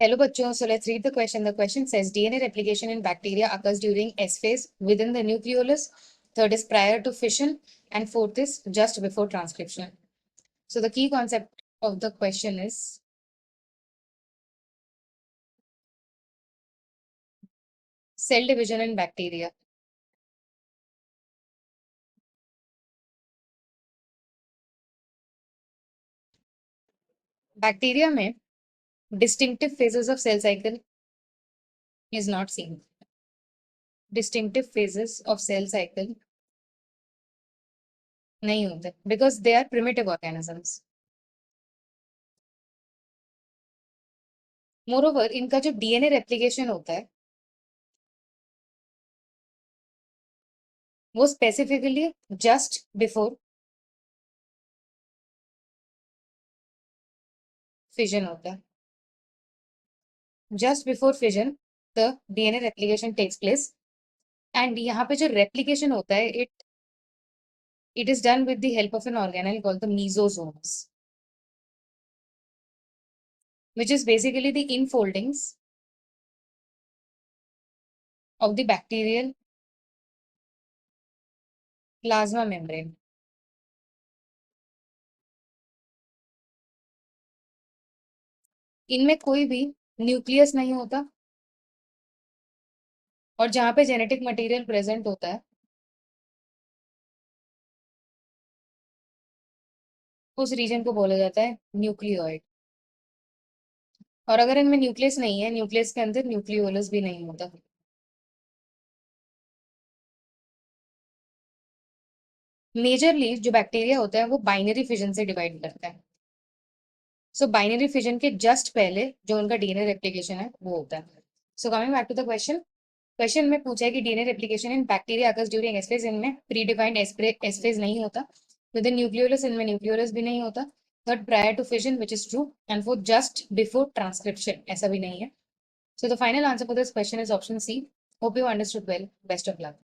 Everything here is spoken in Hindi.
Hello बच्चों, so let's read the question. The question says DNA replication in bacteria occurs during S phase within the nucleolus. Third is prior to fission, and fourth is just before transcription. So the key concept of the question is cell division in bacteria. Bacteria में distinctive phases of cell cycle is not seen. Distinctive phases of cell cycle नहीं होते because they are primitive organisms. Moreover, इनका जो DNA replication होता है वो specifically just before fission होता है. Just before fission, the DNA replication takes place. And यहाँ पे जो replication होता है, it is done with the help of an organelle called the mesosomes, which is basically the infoldings of the bacterial plasma membrane. इनमें कोई भी न्यूक्लियस नहीं होता और जहां पे जेनेटिक मटेरियल प्रेजेंट होता है उस रीजन को बोला जाता है न्यूक्लियोइड. और अगर इनमें न्यूक्लियस नहीं है, न्यूक्लियस के अंदर न्यूक्लियोलस भी नहीं होता. मेजरली जो बैक्टीरिया होता है वो बाइनरी फिजन से डिवाइड करता है. सो बाइनरी फिजन के जस्ट पहले जो उनका डीएनए रेप्लिकेशन है वो होता है. So coming back to the question. Question में पूछा है कि DNA replication in bacteria occurs during S phase. इनमें प्री डिफाइंड एस फेज नहीं होता. विद इन न्यूक्लियोलस इनमें न्यूक्लियोलस भी नहीं होता. Third prior to fission which is true. And fourth just before transcription, ऐसा भी नहीं है. So the final answer for this question is option C. Hope you understood well. Best of luck.